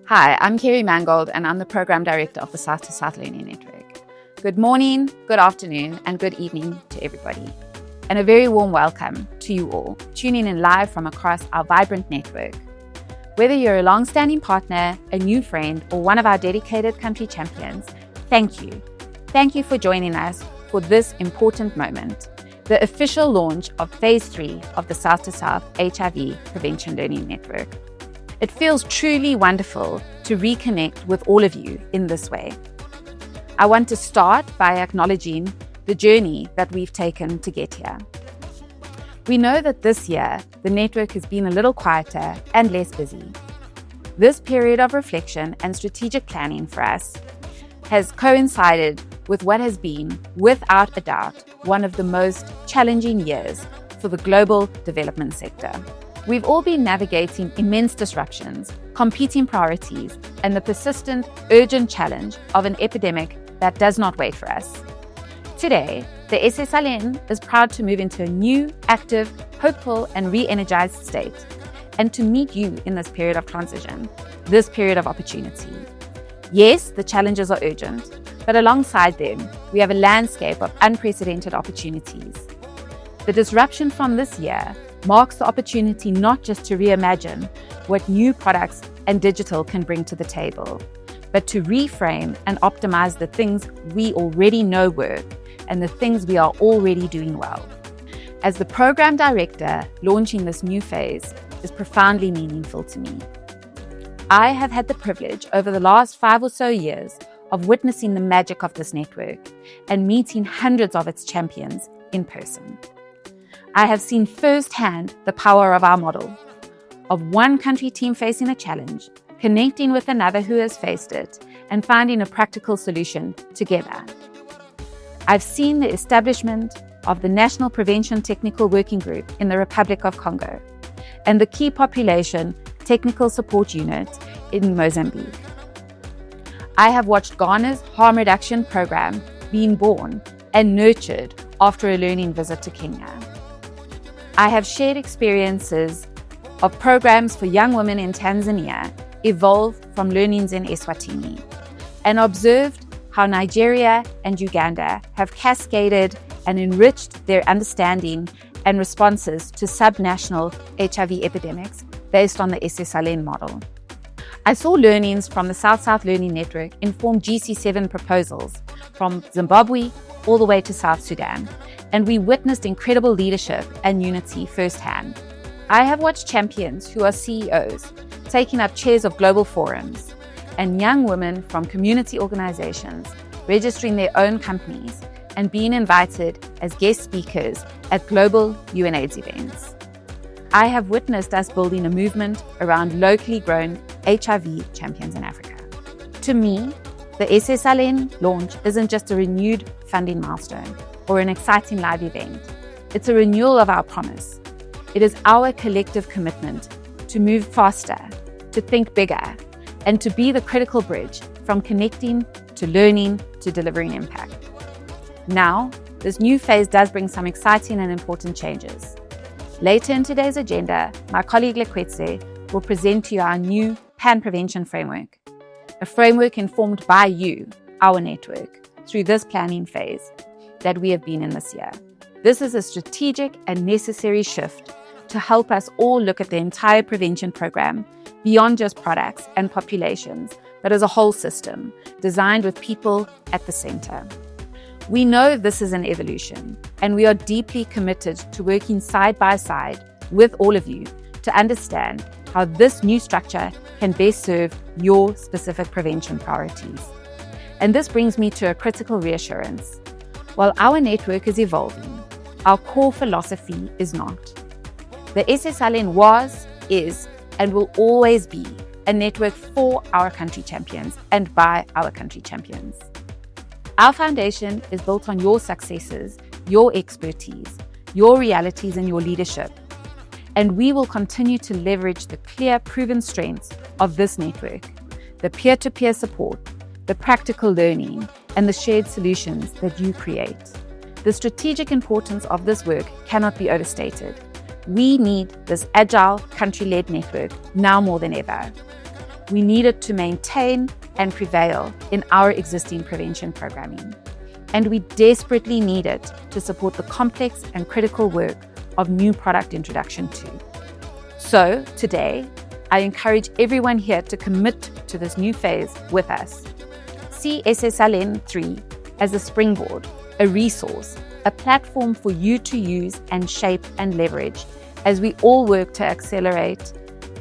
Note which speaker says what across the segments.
Speaker 1: Hi, I'm Kerry Mangold and I'm the Program Director of the South to South Learning Network. Good morning, good afternoon and good evening to everybody. And a very warm welcome to you all, tuning in live from across our vibrant network. Whether you're a long-standing partner, a new friend or one of our dedicated country champions, thank you. Thank you for joining us for this important moment, the official launch of Phase 3 of the South to South HIV Prevention Learning Network. It feels truly wonderful to reconnect with all of you in this way. I want to start by acknowledging the journey that we've taken to get here. We know that this year, the network has been a little quieter and less busy. This period of reflection and strategic planning for us has coincided with what has been, without a doubt, one of the most challenging years for the global development sector. We've all been navigating immense disruptions, competing priorities, and the persistent, urgent challenge of an epidemic that does not wait for us. Today, the SSLN is proud to move into a new, active, hopeful, and re-energized state, and to meet you in this period of transition, this period of opportunity. Yes, the challenges are urgent, but alongside them, we have a landscape of unprecedented opportunities. The disruption from this year marks the opportunity not just to reimagine what new products and digital can bring to the table, but to reframe and optimize the things we already know work and the things we are already doing well. As the program director, launching this new phase is profoundly meaningful to me. I have had the privilege over the last 5 or so years of witnessing the magic of this network and meeting hundreds of its champions in person. I have seen firsthand the power of our model, of one country team facing a challenge, connecting with another who has faced it, and finding a practical solution together. I've seen the establishment of the National Prevention Technical Working Group in the Republic of Congo and the Key Population Technical Support Unit in Mozambique. I have watched Ghana's harm reduction program being born and nurtured after a learning visit to Kenya. I have shared experiences of programs for young women in Tanzania evolve from learnings in Eswatini, and observed how Nigeria and Uganda have cascaded and enriched their understanding and responses to subnational HIV epidemics based on the SSLN model. I saw learnings from the South-South Learning Network inform GC7 proposals from Zimbabwe all the way to South Sudan, and we witnessed incredible leadership and unity firsthand. I have watched champions who are CEOs taking up chairs of global forums, and young women from community organizations registering their own companies and being invited as guest speakers at global UNAIDS events. I have witnessed us building a movement around locally grown HIV champions in Africa. To me, the SSLN launch isn't just a renewed funding milestone or an exciting live event. It's a renewal of our promise. It is our collective commitment to move faster, to think bigger, and to be the critical bridge from connecting to learning to delivering impact. Now, this new phase does bring some exciting and important changes. Later in today's agenda, my colleague Lekwetse will present to you our new pan-prevention framework, a framework informed by you, our network, through this planning phase that we have been in this year. This is a strategic and necessary shift to help us all look at the entire prevention program beyond just products and populations, but as a whole system designed with people at the center. We know this is an evolution, and we are deeply committed to working side by side with all of you to understand how this new structure can best serve your specific prevention priorities. And this brings me to a critical reassurance. While our network is evolving, our core philosophy is not. The SSLN was, is, and will always be a network for our country champions and by our country champions. Our foundation is built on your successes, your expertise, your realities, and your leadership. And we will continue to leverage the clear, proven strengths of this network, the peer-to-peer support, the practical learning, and the shared solutions that you create. The strategic importance of this work cannot be overstated. We need this agile, country-led network now more than ever. we needed to maintain and prevail in our existing prevention programming. And we desperately needed to support the complex and critical work of new product introduction too. So today, I encourage everyone here to commit to this new phase with us. See SSLN 3 as a springboard, a resource, a platform for you to use and shape and leverage as we all work to accelerate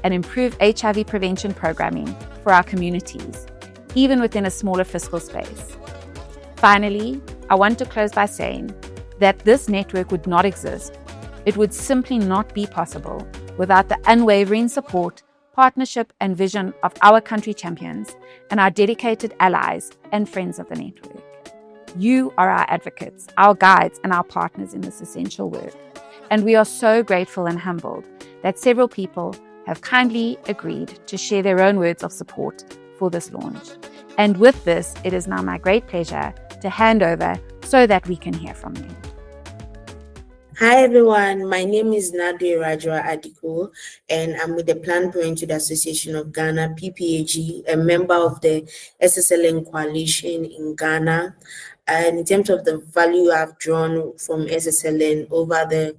Speaker 1: and improve HIV prevention programming for our communities, even within a smaller fiscal space. Finally, I want to close by saying that this network would not exist. It would simply not be possible without the unwavering support, partnership, and vision of our country champions and our dedicated allies and friends of the network. You are our advocates, our guides, and our partners in this essential work. And we are so grateful and humbled that several people have kindly agreed to share their own words of support for this launch. And with this, it is now my great pleasure to hand over so that we can hear from you.
Speaker 2: Hi everyone, my name is Nadia Rajwa Adiko and I'm with the Planned Parenthood Association of Ghana, PPAG, a member of the SSLN coalition in Ghana. And in terms of the value I've drawn from SSLN over the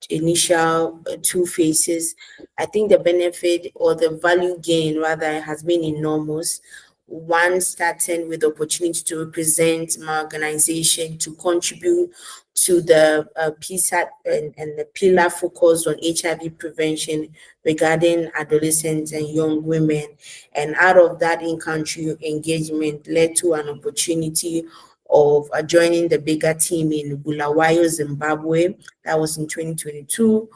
Speaker 2: initial 2 phases, I think the benefit or the value gain rather has been enormous. One, starting with the opportunity to represent my organization, to contribute to the PSAT and the pillar focused on HIV prevention regarding adolescents and young women. And out of that in-country engagement led to an opportunity of joining the bigger team in Bulawayo, Zimbabwe. That was in 2022.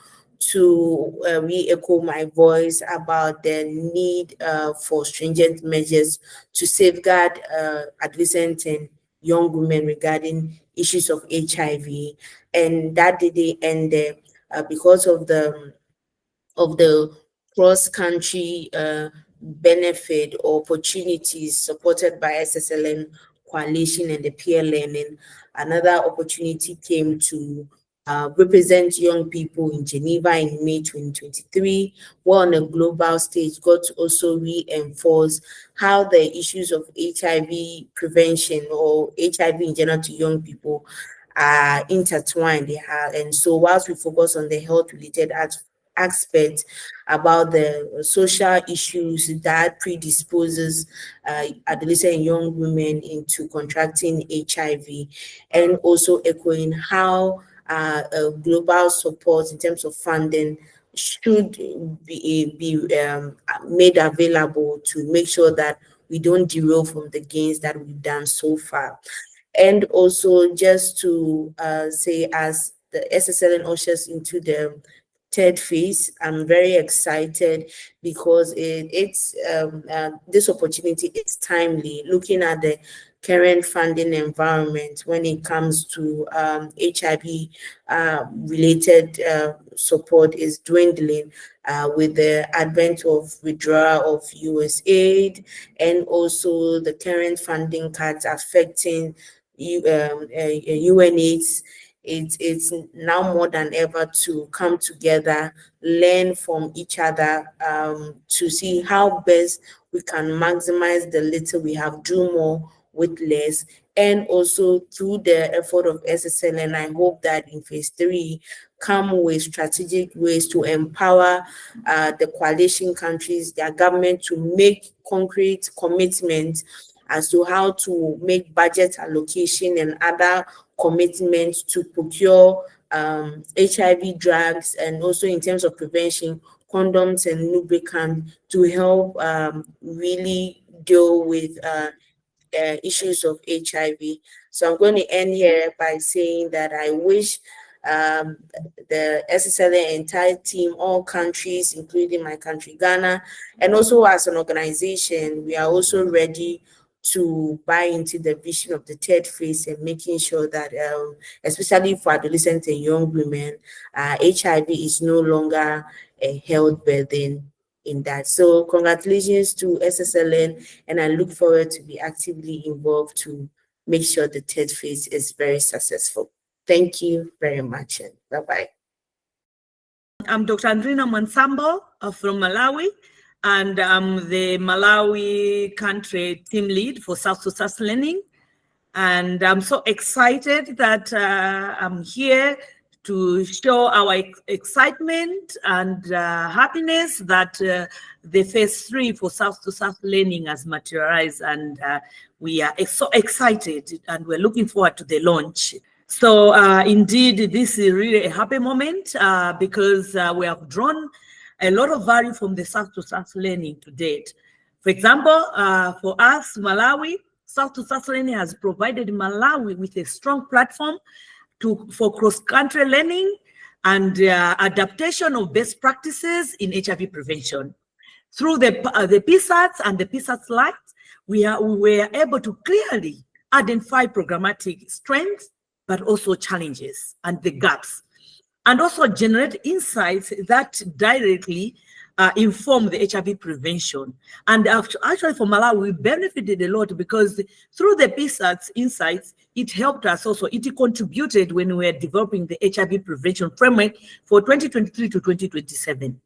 Speaker 2: To re-echo my voice about the need for stringent measures to safeguard adolescents and young women regarding issues of HIV. And that didn't end there because of the cross-country benefit or opportunities supported by SSLN coalition and the PLN. And another opportunity came to represent young people in Geneva in May 2023, where on a global stage got to also reinforce how the issues of HIV prevention or HIV in general to young people are intertwined. And so whilst we focus on the health-related aspect about the social issues that predisposes adolescent and young women into contracting HIV, and also echoing how global support in terms of funding should be made available to make sure that we don't derail from the gains that we've done so far. And also just to say, as the SSLN ushers into the 3rd phase, I'm very excited because it's this opportunity is timely, looking at the current funding environment when it comes to HIV related support is dwindling with the advent of withdrawal of US aid, and also the current funding cuts affecting UNAIDS. It's now more than ever to come together, learn from each other, to see how best we can maximize the little we have, do more with less. And also through the effort of SSLN, I hope that in phase 3, come with strategic ways to empower the coalition countries, their government, to make concrete commitments as to how to make budget allocation and other commitments to procure HIV drugs, and also in terms of prevention, condoms and lubricants, to help really deal with issues of HIV. So I'm going to end here by saying that I wish the SSLN entire team, all countries, including my country, Ghana, and also as an organization, we are also ready to buy into the vision of the 3rd phase and making sure that, especially for adolescents and young women, HIV is no longer a health burden in that. So congratulations to SSLN, and I look forward to be actively involved to make sure the 3rd phase is very successful. Thank you very much, and bye-bye.
Speaker 3: I'm Dr. Andrina Mansambo from Malawi. and I'm the Malawi country team lead for South to South Learning. And I'm so excited that I'm here to show our excitement and happiness that the phase 3 for South to South Learning has materialized, and we are so excited and we're looking forward to the launch. So indeed, this is really a happy moment because we have drawn a lot of value from the South to South Learning to date. For example, for us, Malawi, South to South Learning has provided Malawi with a strong platform for cross-country learning and adaptation of best practices in HIV prevention. Through the PSATs and the PSAT slides, we were able to clearly identify programmatic strengths, but also challenges and the gaps, and also generate insights that directly inform the HIV prevention. And actually for Malawi, we benefited a lot because through the PSATs insights, it helped us also, it contributed when we were developing the HIV prevention framework for 2023 to 2027.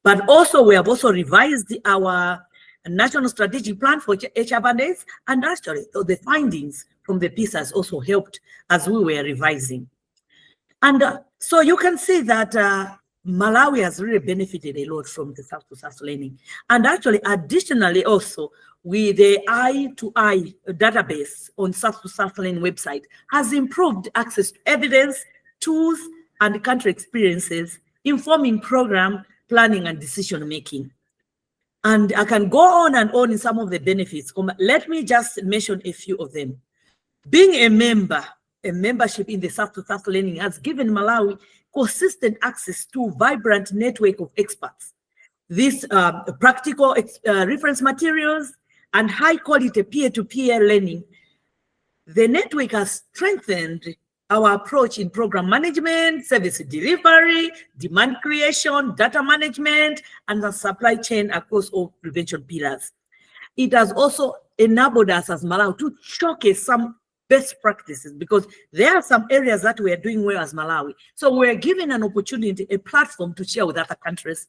Speaker 3: But also we have also revised our national strategic plan for HIV and AIDS, and actually the findings from the PSATs also helped as we were revising. And so you can see that Malawi has really benefited a lot from the South to South Learning. And actually, additionally also, with the I2I database on South to South Learning website has improved access to evidence, tools, and country experiences, informing program planning and decision making. And I can go on and on in some of the benefits. Let me just mention a few of them. Being a membership in the South to South Learning has given Malawi consistent access to vibrant network of experts. These practical reference materials and high quality peer-to-peer learning. The network has strengthened our approach in program management, service delivery, demand creation, data management, and the supply chain across all prevention pillars. It has also enabled us as Malawi to showcase some best practices, because there are some areas that we are doing well as Malawi. So we're given an opportunity, a platform to share with other countries.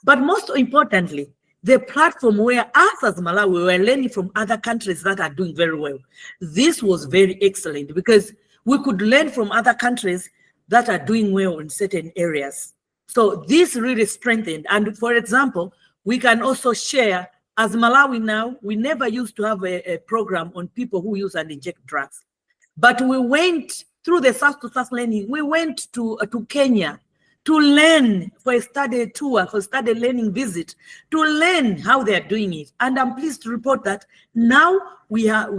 Speaker 3: But most importantly, the platform where us as Malawi, we were learning from other countries that are doing very well. This was very excellent because we could learn from other countries that are doing well in certain areas. So this really strengthened. And for example, we can also share, as Malawi now, we never used to have a program on people who use and inject drugs. But we went through the South to South Learning, we went to Kenya to learn for a study tour, for a study learning visit, to learn how they are doing it. And I'm pleased to report that now we have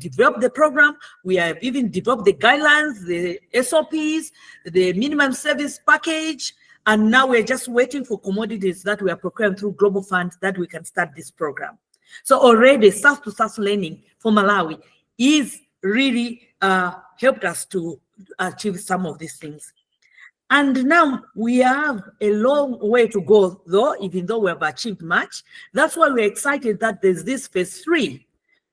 Speaker 3: developed the program, we have even developed the guidelines, the SOPs, the minimum service package, and now we're just waiting for commodities that we are procuring through Global Fund that we can start this program. So already South to South Learning for Malawi is really helped us to achieve some of these things. And now we have a long way to go, though, even though we have achieved much. That's why we're excited that there's this phase 3,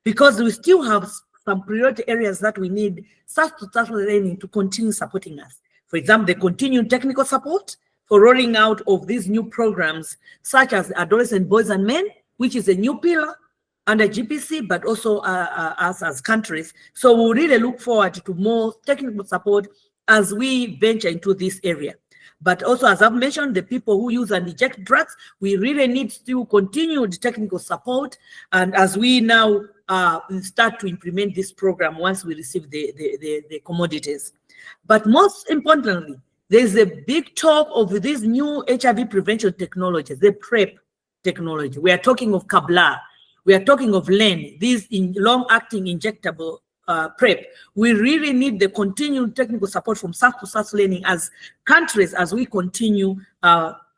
Speaker 3: because we still have some priority areas that we need South to South Learning to continue supporting us. For example, the continued technical support for rolling out of these new programs, such as adolescent boys and men, which is a new pillar under GPC, but also us as countries. So we'll really look forward to more technical support as we venture into this area. But also, as I've mentioned, the people who use and inject drugs, we really need to continue the technical support. And as we now start to implement this program once we receive the commodities. But most importantly, there's a big talk of these new HIV prevention technologies, the PrEP technology. We are talking of Kabla. We are talking of LEN, these long-acting injectable PrEP. We really need the continued technical support from South to South Learning as countries as we continue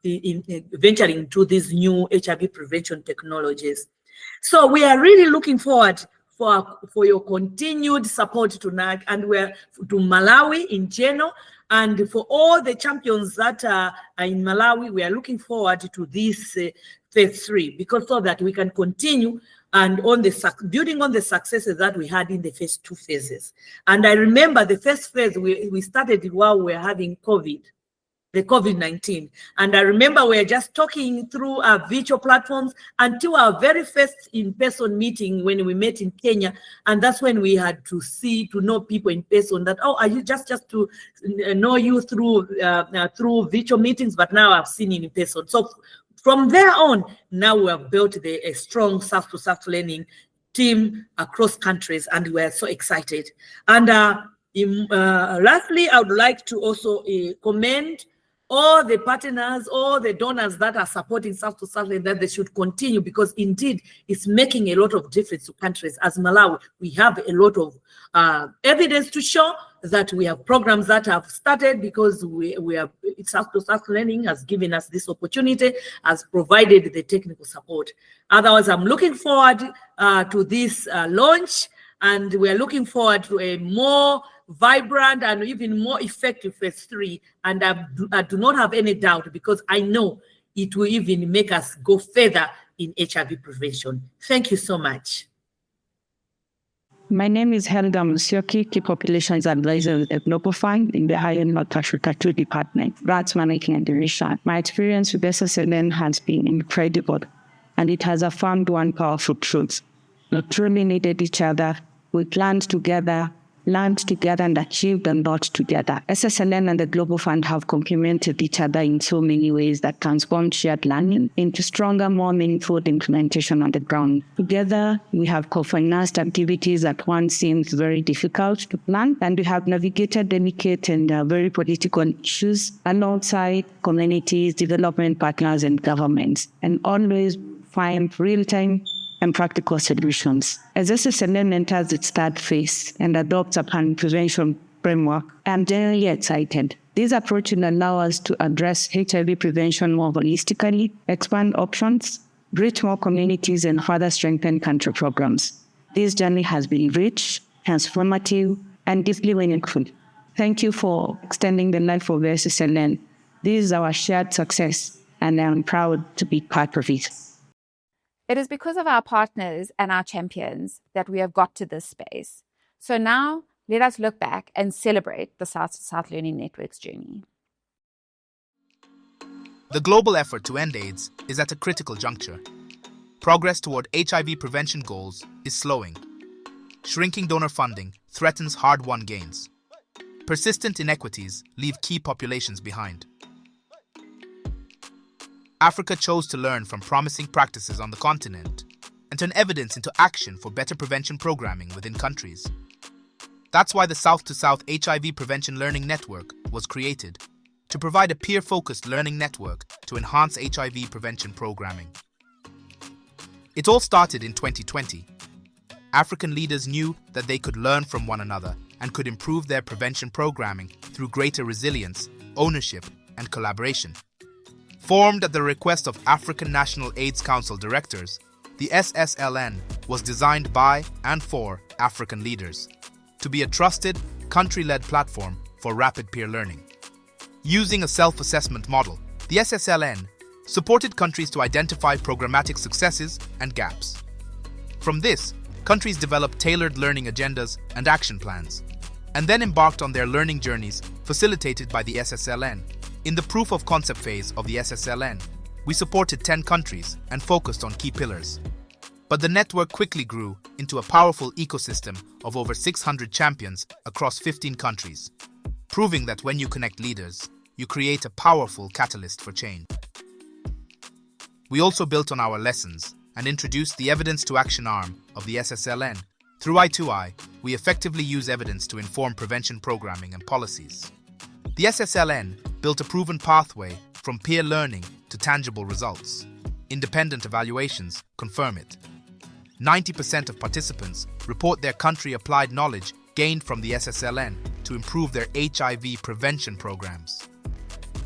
Speaker 3: venturing into these new HIV prevention technologies. So we are really looking forward for your continued support to NAC, and we're to Malawi in general, and for all the champions that are in Malawi. We are looking forward to this phase 3, because so that we can continue and building on the successes that we had in the first 2 phases. And I remember the first phase we started while we were having COVID. the COVID-19. And I remember we were just talking through our virtual platforms until our very first in-person meeting when we met in Kenya. And that's when we had to know people in person that, oh, are you just to know you through virtual meetings, but now I've seen you in person. So from there on, now we have built a strong South-to-South learning team across countries, and we're so excited. And lastly, I would like to also commend all the partners, all the donors that are supporting South-to-South, and that they should continue, because indeed it's making a lot of difference to countries. As Malawi, we have a lot of evidence to show that we have programs that have started because South-to-South learning has given us this opportunity, has provided the technical support. Otherwise, I'm looking forward to this launch, and we're looking forward to a more vibrant and even more effective phase 3. And I do not have any doubt, because I know it will even make us go further in HIV prevention. Thank you so much.
Speaker 4: My name is Helga Musyoki, Key Populations Advisor at Global Fund in the Higher North Africa 2 Department, Grants Management and Division. My experience with SSLN has been incredible, and it has affirmed one powerful truth. We truly needed each other. We planned together, learned together, and achieved a lot together. SSLN and the Global Fund have complemented each other in so many ways that transformed shared learning into stronger, more meaningful implementation on the ground. Together, we have co-financed activities that once seemed very difficult to plan, and we have navigated delicate and very political issues alongside communities, development partners, and governments, and always find real-time and practical solutions. As SSLN enters its third phase and adopts a pan prevention framework, I'm generally excited. This approach will allow us to address HIV prevention more holistically, expand options, reach more communities, and further strengthen country programs. This journey has been rich, transformative, and deeply meaningful. Thank you for extending the life of SSLN. This is our shared success, and I'm proud to be part of it.
Speaker 1: It is because of our partners and our champions that we have got to this space. So now, let us look back and celebrate the South-to-South Learning Network's journey.
Speaker 5: The global effort to end AIDS is at a critical juncture. Progress toward HIV prevention goals is slowing. Shrinking donor funding threatens hard-won gains. Persistent inequities leave key populations behind. Africa chose to learn from promising practices on the continent and turn evidence into action for better prevention programming within countries. That's why the South-to-South HIV Prevention Learning Network was created, to provide a peer-focused learning network to enhance HIV prevention programming. It all started in 2020. African leaders knew that they could learn from one another and could improve their prevention programming through greater resilience, ownership, and collaboration. Formed at the request of African National AIDS Council directors, the SSLN was designed by and for African leaders to be a trusted, country-led platform for rapid peer learning. Using a self-assessment model, the SSLN supported countries to identify programmatic successes and gaps. From this, countries developed tailored learning agendas and action plans, and then embarked on their learning journeys facilitated by the SSLN. In the proof of concept phase of the SSLN, we supported 10 countries and focused on key pillars. But the network quickly grew into a powerful ecosystem of over 600 champions across 15 countries, proving that when you connect leaders, you create a powerful catalyst for change. We also built on our lessons and introduced the Evidence to Action arm of the SSLN. Through I2I, we effectively use evidence to inform prevention programming and policies. The SSLN built a proven pathway from peer learning to tangible results. Independent evaluations confirm it. 90% of participants report their country-applied knowledge gained from the SSLN to improve their HIV prevention programs.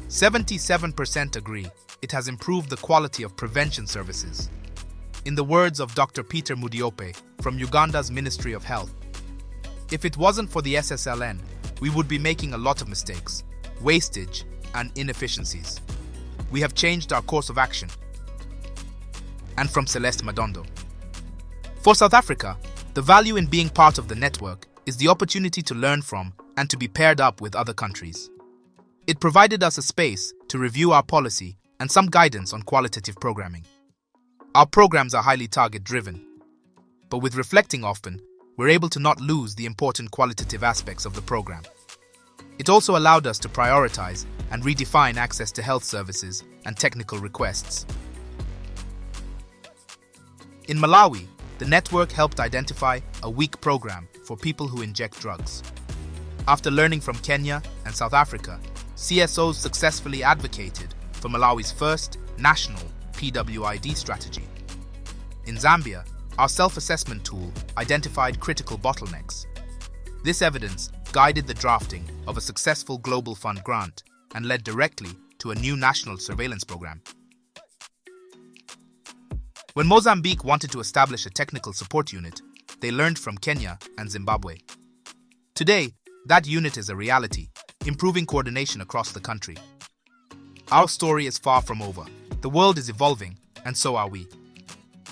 Speaker 5: 77% agree it has improved the quality of prevention services. In the words of Dr. Peter Mudiope from Uganda's Ministry of Health, if it wasn't for the SSLN, we would be making a lot of mistakes, wastage, and inefficiencies. We have changed our course of action. And from Celeste Madondo. For South Africa, the value in being part of the network is the opportunity to learn from and to be paired up with other countries. It provided us a space to review our policy and some guidance on qualitative programming. Our programs are highly target-driven, but with reflecting often, we're able to not lose the important qualitative aspects of the program. It also allowed us to prioritize and redefine access to health services and technical requests. In Malawi, the network helped identify a weak program for people who inject drugs. After learning from Kenya and South Africa, CSOs successfully advocated for Malawi's first national PWID strategy. In Zambia, our self-assessment tool identified critical bottlenecks. This evidence guided the drafting of a successful Global Fund grant and led directly to a new national surveillance program. When Mozambique wanted to establish a technical support unit, they learned from Kenya and Zimbabwe. Today, that unit is a reality, improving coordination across the country. Our story is far from over. The world is evolving, and so are we.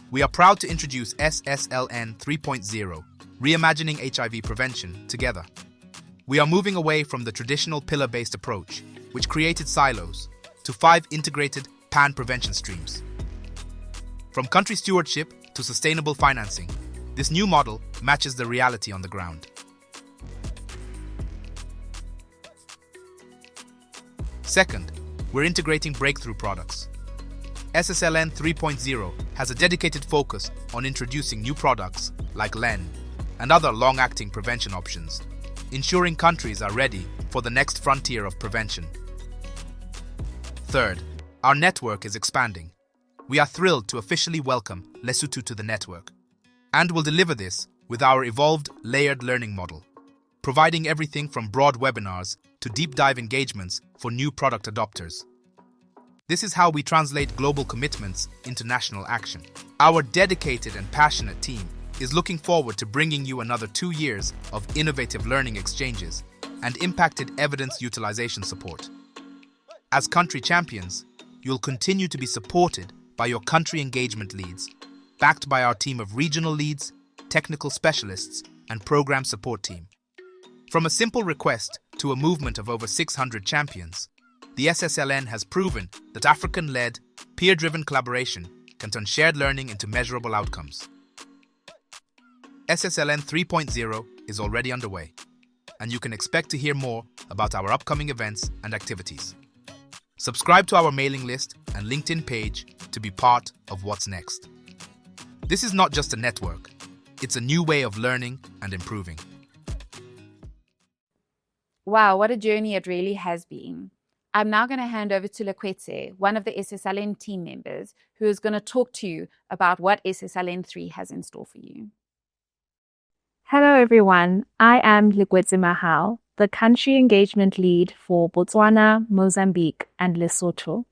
Speaker 5: We are proud to introduce SSLN 3.0, Reimagining HIV Prevention, together. We are moving away from the traditional pillar-based approach, which created silos, to 5 integrated pan-prevention streams. From country stewardship to sustainable financing, this new model matches the reality on the ground. Second, we're integrating breakthrough products. SSLN 3.0 has a dedicated focus on introducing new products like LEN and other long-acting prevention options, ensuring countries are ready for the next frontier of prevention. Third, our network is expanding. We are thrilled to officially welcome Lesotho to the network, and will deliver this with our evolved layered learning model, providing everything from broad webinars to deep dive engagements for new product adopters. This is how we translate global commitments into national action. Our dedicated and passionate team is looking forward to bringing you another 2 years of innovative learning exchanges and impacted evidence utilization support. As country champions, you'll continue to be supported by your country engagement leads, backed by our team of regional leads, technical specialists, and program support team. From a simple request to a movement of over 600 champions, the SSLN has proven that African-led, peer-driven collaboration can turn shared learning into measurable outcomes. SSLN 3.0 is already underway, and you can expect to hear more about our upcoming events and activities. Subscribe to our mailing list and LinkedIn page to be part of what's next. This is not just a network, it's a new way of learning and improving.
Speaker 1: Wow, what a journey it really has been. I'm now going to hand over to Lekwetse, one of the SSLN team members, who is going to talk to you about what SSLN 3 has in store for you.
Speaker 6: Hello, everyone. I am Lekwetse Mahal, the Country Engagement Lead for Botswana, Mozambique, and Lesotho.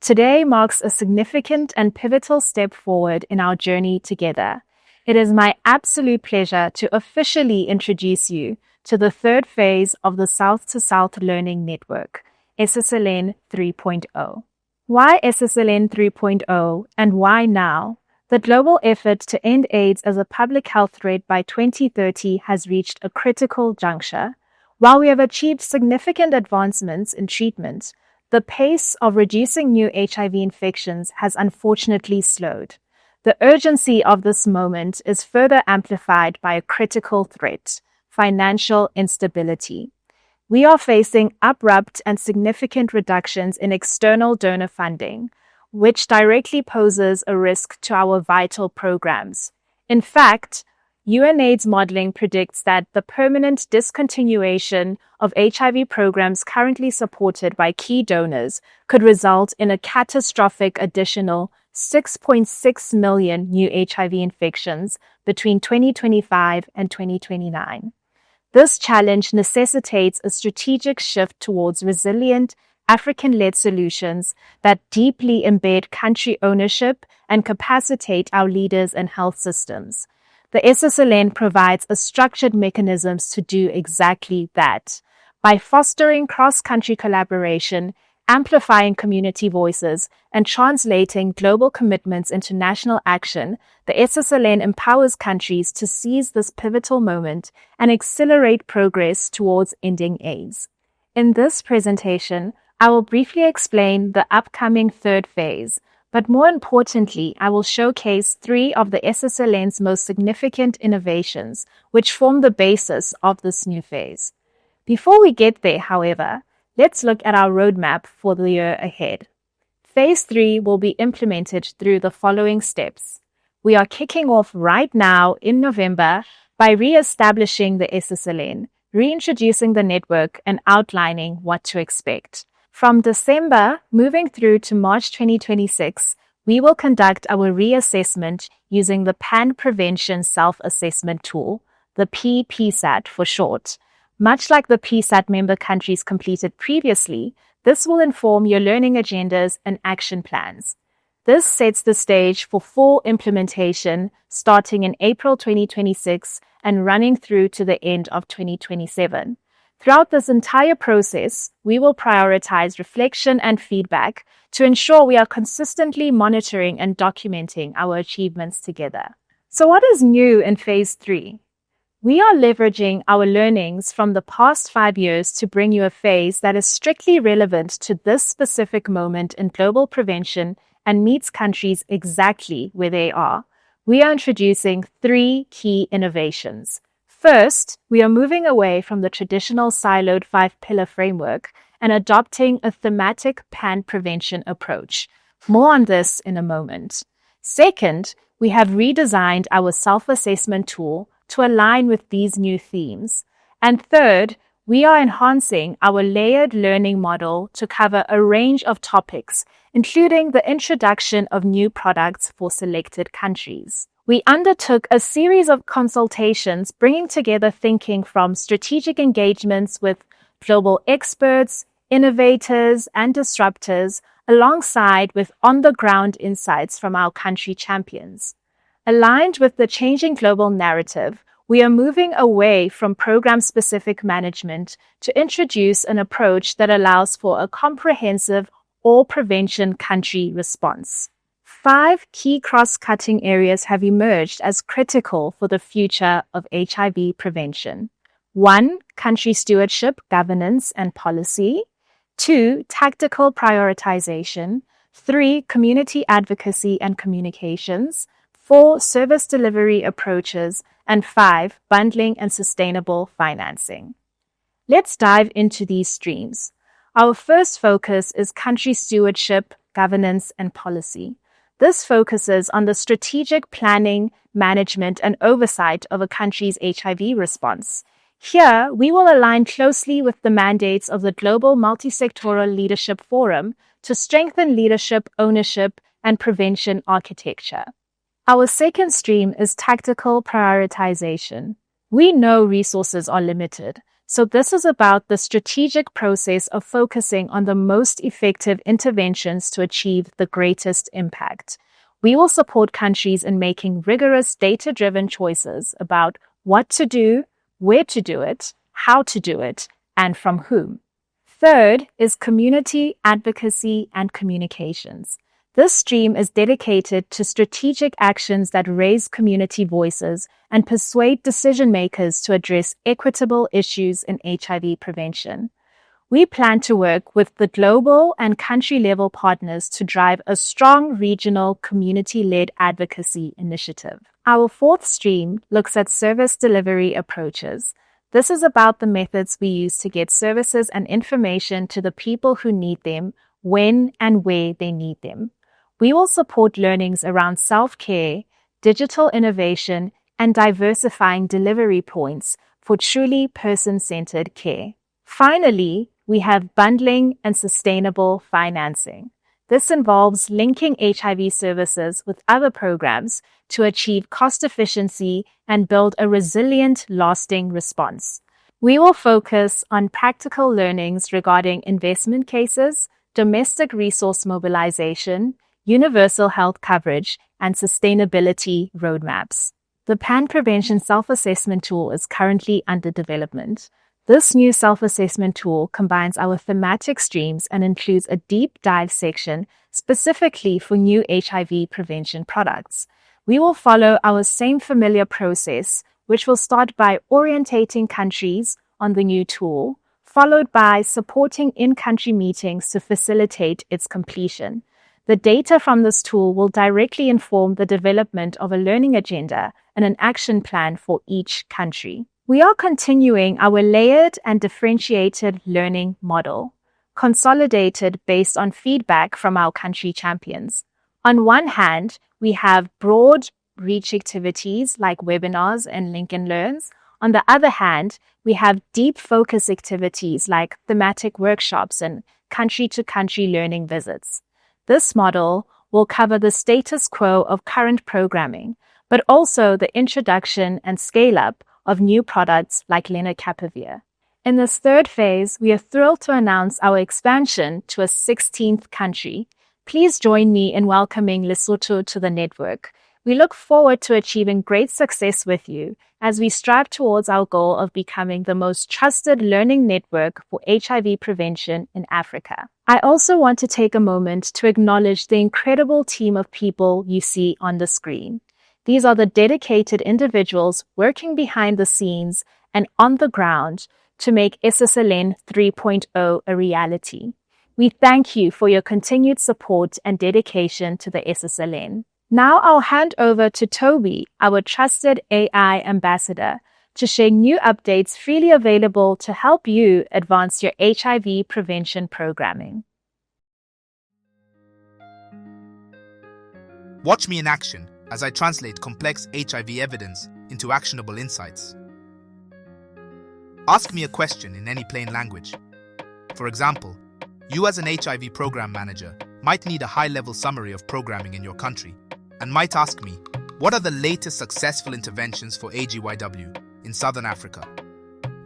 Speaker 6: Today marks a significant and pivotal step forward in our journey together. It is my absolute pleasure to officially introduce you to the third phase of the South-to-South Learning Network, SSLN 3.0. Why SSLN 3.0 and why now? The global effort to end AIDS as a public health threat by 2030 has reached a critical juncture. While we have achieved significant advancements in treatment, the pace of reducing new HIV infections has unfortunately slowed. The urgency of this moment is further amplified by a critical threat: financial instability. We are facing abrupt and significant reductions in external donor funding, which directly poses a risk to our vital programs. In fact, UNAIDS modeling predicts that the permanent discontinuation of HIV programs currently supported by key donors could result in a catastrophic additional 6.6 million new HIV infections between 2025 and 2029. This challenge necessitates a strategic shift towards resilient, African-led solutions that deeply embed country ownership and capacitate our leaders and health systems. The SSLN provides a structured mechanisms to do exactly that. By fostering cross-country collaboration, amplifying community voices, and translating global commitments into national action, the SSLN empowers countries to seize this pivotal moment and accelerate progress towards ending AIDS. In this presentation, I will briefly explain the upcoming third phase, but more importantly, I will showcase 3 of the SSLN's most significant innovations, which form the basis of this new phase. Before we get there, however, let's look at our roadmap for the year ahead. Phase 3 will be implemented through the following steps. We are kicking off right now in November by re-establishing the SSLN, reintroducing the network and outlining what to expect. From December, moving through to March 2026, we will conduct our reassessment using the Pan Prevention Self-Assessment Tool, the PPSAT for short. Much like the PSAT member countries completed previously, this will inform your learning agendas and action plans. This sets the stage for full implementation starting in April 2026 and running through to the end of 2027. Throughout this entire process, we will prioritize reflection and feedback to ensure we are consistently monitoring and documenting our achievements together. So what is new in Phase 3? We are leveraging our learnings from the past 5 years to bring you a phase that is strictly relevant to this specific moment in global prevention and meets countries exactly where they are. We are introducing 3 key innovations. First, we are moving away from the traditional siloed 5-pillar framework and adopting a thematic pan-prevention approach. More on this in a moment. Second, we have redesigned our self-assessment tool to align with these new themes. And third, we are enhancing our layered learning model to cover a range of topics, including the introduction of new products for selected countries. We undertook a series of consultations bringing together thinking from strategic engagements with global experts, innovators, and disruptors, alongside with on-the-ground insights from our country champions. Aligned with the changing global narrative, we are moving away from program-specific management to introduce an approach that allows for a comprehensive all-prevention country response. 5 key cross-cutting areas have emerged as critical for the future of HIV prevention. 1. Country stewardship, governance, and policy. 2. Tactical prioritization. 3. Community advocacy and communications. 4. Service delivery approaches. And 5. Bundling and sustainable financing. Let's dive into these streams. Our first focus is country stewardship, governance, and policy. This focuses on the strategic planning, management, and oversight of a country's HIV response. Here, we will align closely with the mandates of the Global Multisectoral Leadership Forum to strengthen leadership, ownership, and prevention architecture. Our second stream is tactical prioritization. We know resources are limited, so this is about the strategic process of focusing on the most effective interventions to achieve the greatest impact. We will support countries in making rigorous data-driven choices about what to do, where to do it, how to do it, and from whom. Third is community advocacy and communications. This stream is dedicated to strategic actions that raise community voices and persuade decision makers to address equitable issues in HIV prevention. We plan to work with the global and country-level partners to drive a strong regional community-led advocacy initiative. Our fourth stream looks at service delivery approaches. This is about the methods we use to get services and information to the people who need them, when and where they need them. We will support learnings around self-care, digital innovation, and diversifying delivery points for truly person-centered care. Finally, we have bundling and sustainable financing. This involves linking HIV services with other programs to achieve cost efficiency and build a resilient, lasting response. We will focus on practical learnings regarding investment cases, domestic resource mobilization, universal health coverage, and sustainability roadmaps. The Pan Prevention Self-Assessment Tool is currently under development. This new self-assessment tool combines our thematic streams and includes a deep dive section specifically for new HIV prevention products. We will follow our same familiar process, which will start by orientating countries on the new tool, followed by supporting in-country meetings to facilitate its completion. The data from this tool will directly inform the development of a learning agenda and an action plan for each country. We are continuing our layered and differentiated learning model, consolidated based on feedback from our country champions. On one hand, we have broad reach activities like webinars and Lincoln Learns. On the other hand, we have deep focus activities like thematic workshops and country-to-country learning visits. This model will cover the status quo of current programming, but also the introduction and scale-up of new products like lenacapavir. In this third phase, we are thrilled to announce our expansion to a 16th country. Please join me in welcoming Lesotho to the network. We look forward to achieving great success with you as we strive towards our goal of becoming the most trusted learning network for HIV prevention in Africa. I also want to take a moment to acknowledge the incredible team of people you see on the screen. These are the dedicated individuals working behind the scenes and on the ground to make SSLN 3.0 a reality. We thank you for your continued support and dedication to the SSLN. Now I'll hand over to Toby, our trusted AI ambassador, to share new updates freely available to help you advance your HIV prevention programming.
Speaker 5: Watch me in action as I translate complex HIV evidence into actionable insights. Ask me a question in any plain language. For example, you as an HIV program manager might need a high-level summary of programming in your country and might ask me, what are the latest successful interventions for AGYW in Southern Africa?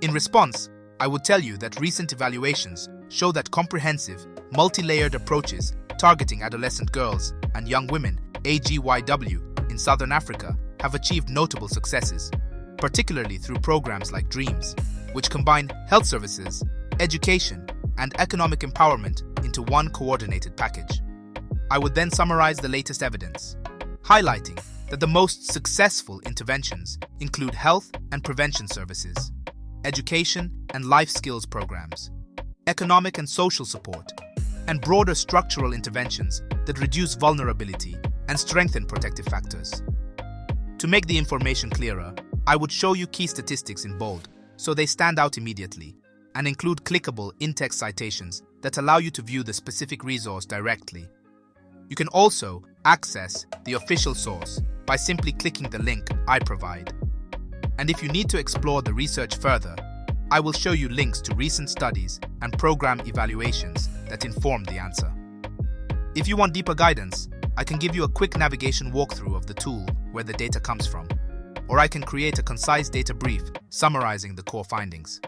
Speaker 5: In response, I would tell you that recent evaluations show that comprehensive, multi-layered approaches targeting adolescent girls and young women, AGYW, in Southern Africa have achieved notable successes, particularly through programs like DREAMS, which combine health services, education, and economic empowerment into one coordinated package. I would then summarize the latest evidence, highlighting that the most successful interventions include health and prevention services, education and life skills programs, economic and social support, and broader structural interventions that reduce vulnerability and strengthen protective factors. To make the information clearer, I would show you key statistics in bold so they stand out immediately, and include clickable in-text citations that allow you to view the specific resource directly. You can also access the official source by simply clicking the link I provide. And if you need to explore the research further, I will show you links to recent studies and program evaluations that inform the answer. If you want deeper guidance, I can give you a quick navigation walkthrough of the tool where the data comes from, or I can create a concise data brief summarizing the core findings.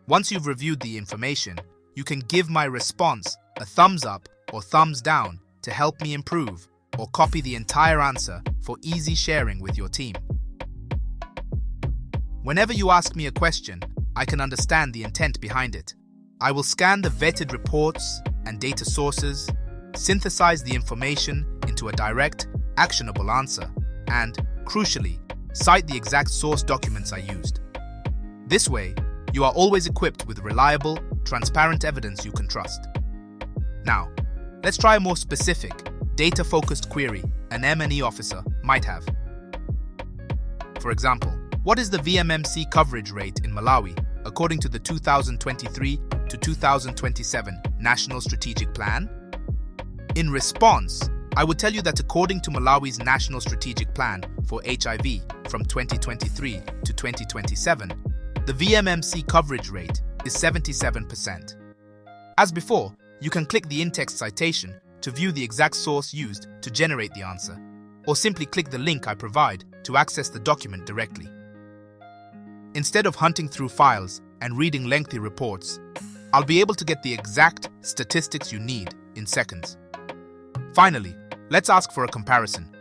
Speaker 5: Once you've reviewed the information, you can give my response a thumbs up or thumbs down to help me improve, or copy the entire answer for easy sharing with your team. Whenever you ask me a question, I can understand the intent behind it. I will scan the vetted reports and data sources, synthesize the information into a direct, actionable answer, and, crucially, cite the exact source documents I used. This way, you are always equipped with reliable, transparent evidence you can trust. Now, let's try a more specific, data-focused query an M&E officer might have. For example, what is the VMMC coverage rate in Malawi according to the 2023 to 2027 National Strategic Plan? In response, I would tell you that according to Malawi's National Strategic Plan for HIV from 2023 to 2027, the VMMC coverage rate is 77%. As before, you can click the in-text citation to view the exact source used to generate the answer, or simply click the link I provide to access the document directly. Instead of hunting through files and reading lengthy reports, I'll be able to get the exact statistics you need in seconds. Finally, let's ask for a comparison.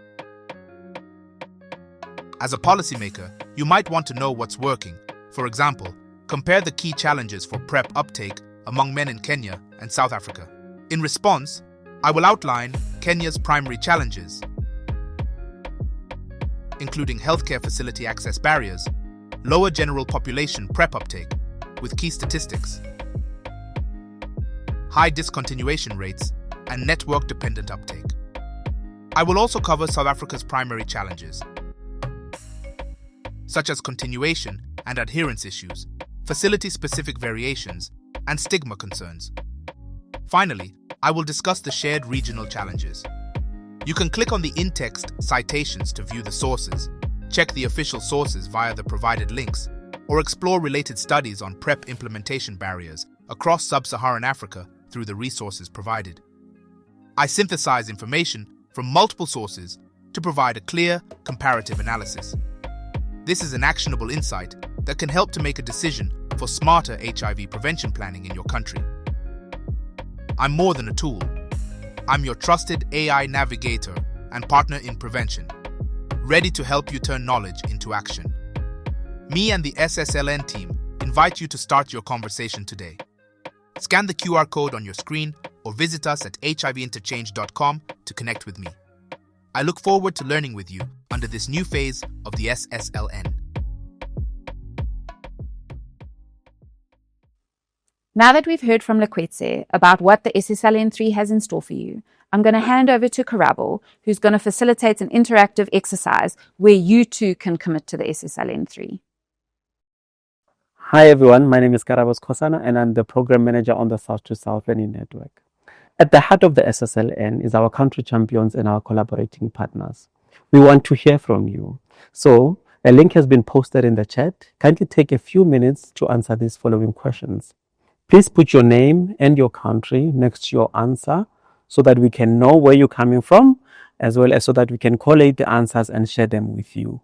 Speaker 5: As a policymaker, you might want to know what's working. For example, compare the key challenges for PrEP uptake among men in Kenya and South Africa. In response, I will outline Kenya's primary challenges, including healthcare facility access barriers, lower general population PrEP uptake, with key statistics, high discontinuation rates, and network-dependent uptake. I will also cover South Africa's primary challenges, such as continuation and adherence issues, facility-specific variations, and stigma concerns. Finally, I will discuss the shared regional challenges. You can click on the in-text citations to view the sources, check the official sources via the provided links, or explore related studies on PrEP implementation barriers across sub-Saharan Africa through the resources provided. I synthesize information from multiple sources to provide a clear, comparative analysis. This is an actionable insight that can help to make a decision for smarter HIV prevention planning in your country. I'm more than a tool. I'm your trusted AI navigator and partner in prevention, ready to help you turn knowledge into action. Me and the SSLN team invite you to start your conversation today. Scan the QR code on your screen or visit us at hivinterchange.com to connect with me. I look forward to learning with you under this new phase of the SSLN.
Speaker 1: Now that we've heard from Likwetse about what the SSLN3 has in store for you, I'm going to hand over to Karabo, who's going to facilitate an interactive exercise where you too can commit to the SSLN3.
Speaker 7: Hi everyone, my name is Karabo Skosana and I'm the Program Manager on the South to South Learning Network. At the heart of the SSLN is our country champions and our collaborating partners. We want to hear from you. So, a link has been posted in the chat. Kindly take a few minutes to answer these following questions. Please put your name and your country next to your answer so that we can know where you're coming from, as well as so that we can collate the answers and share them with you.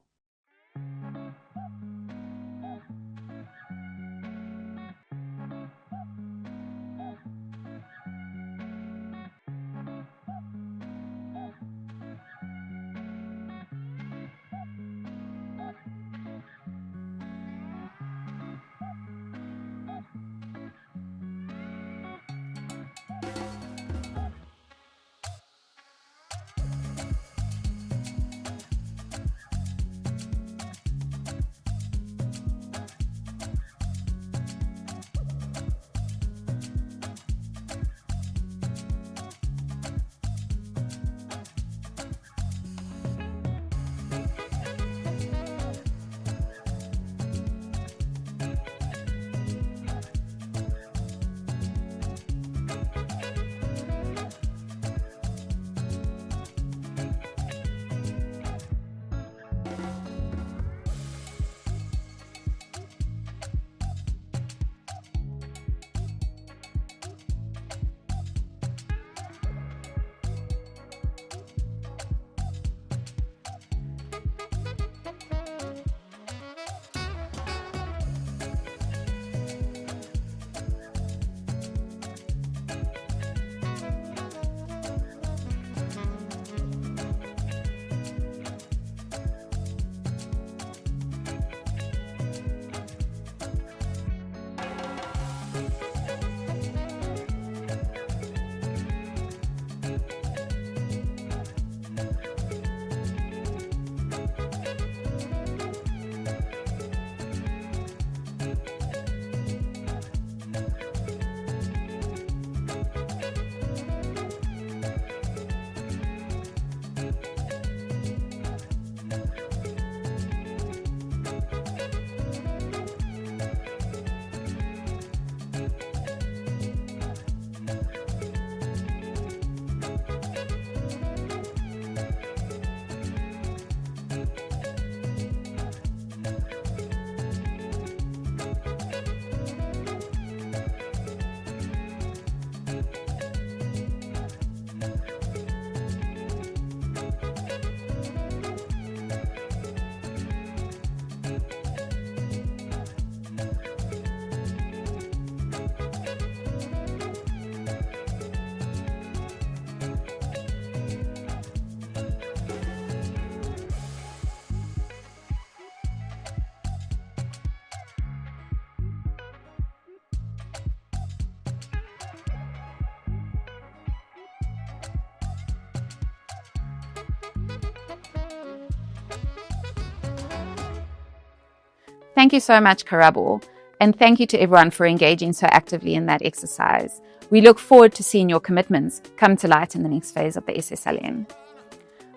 Speaker 1: Thank you so much, Karabo. And thank you to everyone for engaging so actively in that exercise. We look forward to seeing your commitments come to light in the next phase of the SSLN.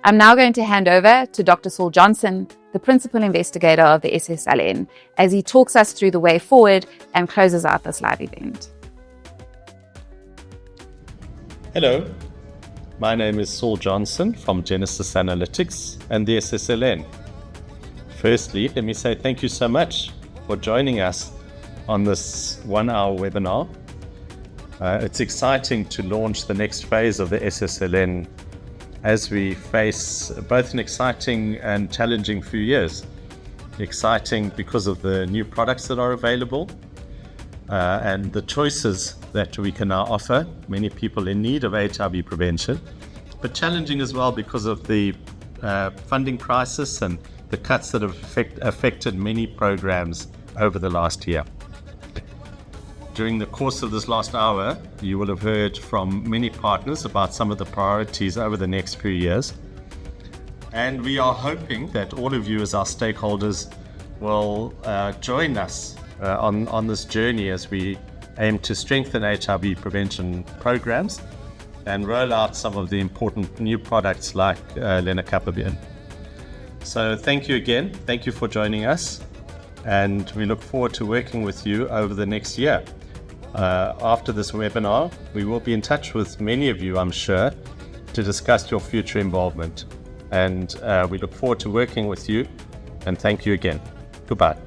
Speaker 1: I'm now going to hand over to Dr. Saul Johnson, the Principal Investigator of the SSLN, as he talks us through the way forward and closes out this live event.
Speaker 8: Hello, my name is Saul Johnson from Genesis Analytics and the SSLN. Firstly, let me say thank you so much for joining us on this 1-hour webinar. It's exciting to launch the next phase of the SSLN as we face both an exciting and challenging few years. Exciting because of the new products that are available and the choices that we can now offer many people in need of HIV prevention, but challenging as well because of the funding crisis and the cuts that have affected many programs over the last year. During the course of this last hour, you will have heard from many partners about some of the priorities over the next few years. And we are hoping that all of you as our stakeholders will join us on this journey as we aim to strengthen HIV prevention programs and roll out some of the important new products like lenacapavir. So thank you again. Thank you for joining us. And we look forward to working with you over the next year. After this webinar, we will be in touch with many of you, I'm sure, to discuss your future involvement. And we look forward to working with you. And thank you again. Goodbye.